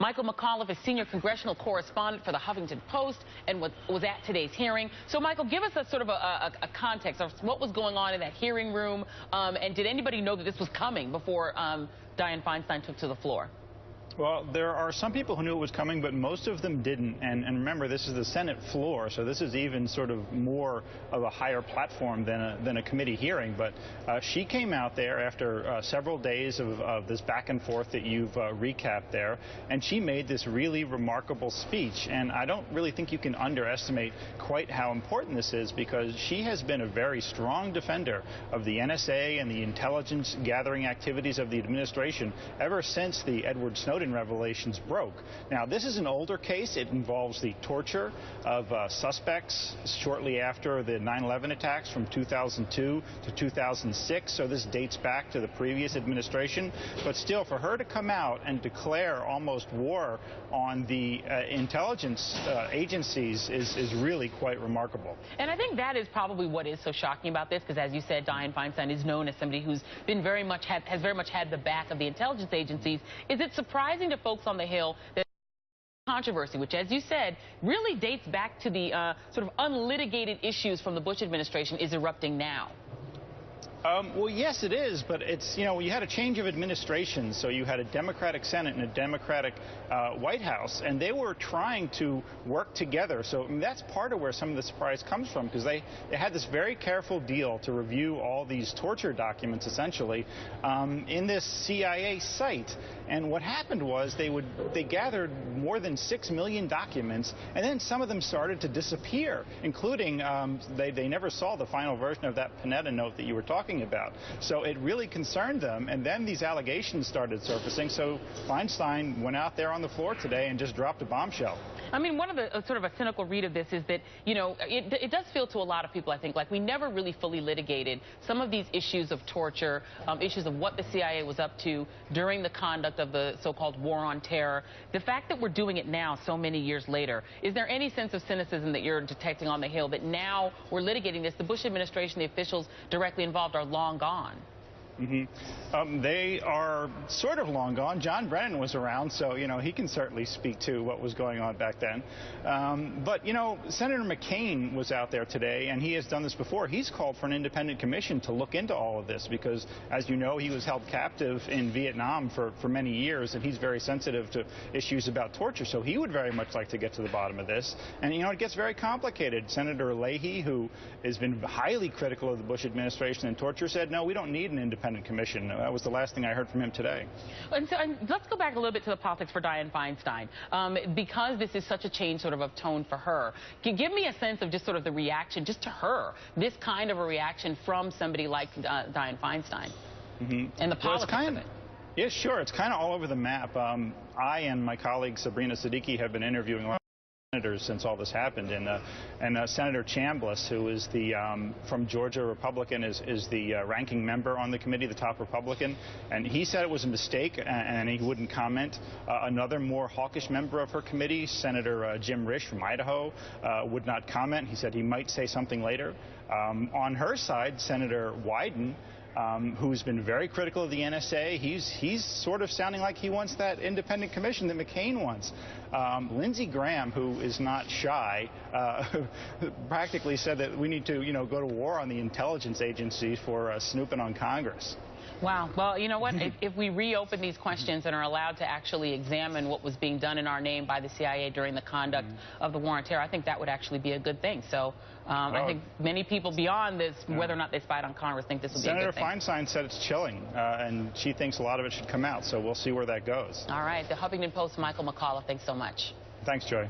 Michael McAuliff is senior congressional correspondent for the Huffington Post and was at today's hearing. So, Michael, give us a sort of a context of what was going on in that hearing room, and did anybody know that this was coming before Dianne Feinstein took to the floor? Well, there are some people who knew it was coming, but most of them didn't. And remember, this is the Senate floor, so this is even sort of more of a higher platform than a committee hearing. But she came out there after several days of this back and forth that you've recapped there, and she made this really remarkable speech. And I don't really think you can underestimate quite how important this is, because she has been a very strong defender of the NSA and the intelligence gathering activities of the administration ever since the Edward Snowden revelations broke. Now, this is an older case. It involves the torture of suspects shortly after the 9/11 attacks from 2002 to 2006. So this dates back to the previous administration. But still, for her to come out and declare almost war on the intelligence agencies is really quite remarkable. And I think that is probably what is so shocking about this, because as you said, Dianne Feinstein is known as somebody who's been has very much had the back of the intelligence agencies. Is it surprising to folks on the Hill that controversy, which, as you said, really dates back to the sort of unlitigated issues from the Bush administration, is erupting now? Well, yes, it is, but it's, you had a change of administration, so you had a Democratic Senate and a Democratic White House, and they were trying to work together. So that's part of where some of the surprise comes from, because they had this very careful deal to review all these torture documents, essentially, in this CIA site. And what happened was they gathered more than 6 million documents, and then some of them started to disappear, including they never saw the final version of that Panetta note that you were talking about. So it really concerned them, and then these allegations started surfacing. So Feinstein went out there on the floor today and just dropped a bombshell. I mean, one of the sort of a cynical read of this is that, it does feel to a lot of people, I think, like we never really fully litigated some of these issues of torture, issues of what the CIA was up to during the conduct of the so-called war on terror. The fact that we're doing it now so many years later, is there any sense of cynicism that you're detecting on the Hill that now we're litigating this? The Bush administration, the officials directly involved are long gone. They are sort of long gone. John Brennan was around, so, he can certainly speak to what was going on back then. But, Senator McCain was out there today, and he has done this before. He's called for an independent commission to look into all of this because, as you know, he was held captive in Vietnam for many years, and he's very sensitive to issues about torture. So he would very much like to get to the bottom of this. And, it gets very complicated. Senator Leahy, who has been highly critical of the Bush administration and torture, said, no, we don't need an independent commission. That was the last thing I heard from him today. And let's go back a little bit to the politics for Dianne Feinstein, because this is such a change sort of tone for her. Give me a sense of just sort of the reaction, just to her, this kind of a reaction from somebody like Dianne Feinstein, and the politics of it. Yeah, sure. It's kind of all over the map. I and my colleague Sabrina Siddiqui have been interviewing a lot of senators since all this happened, and Senator Chambliss, who is the from Georgia Republican, is the ranking member on the committee, the top Republican, and he said it was a mistake and he wouldn't comment. Another more hawkish member of her committee, Senator Jim Risch from Idaho, would not comment. He said he might say something later. On her side, Senator Wyden, who's been very critical of the NSA, he's sort of sounding like he wants that independent commission that McCain wants. Lindsey Graham, who is not shy, practically said that we need to, go to war on the intelligence agencies for snooping on Congress. Wow. Well, you know what? If we reopen these questions and are allowed to actually examine what was being done in our name by the CIA during the conduct of the war on terror, I think that would actually be a good thing. So I think many people beyond this, whether or not they spied on Congress, think this would be a good thing. Senator Feinstein said it's chilling, and she thinks a lot of it should come out. So we'll see where that goes. All right. The Huffington Post's Michael McAuliff, thanks so much. Thanks, Joy.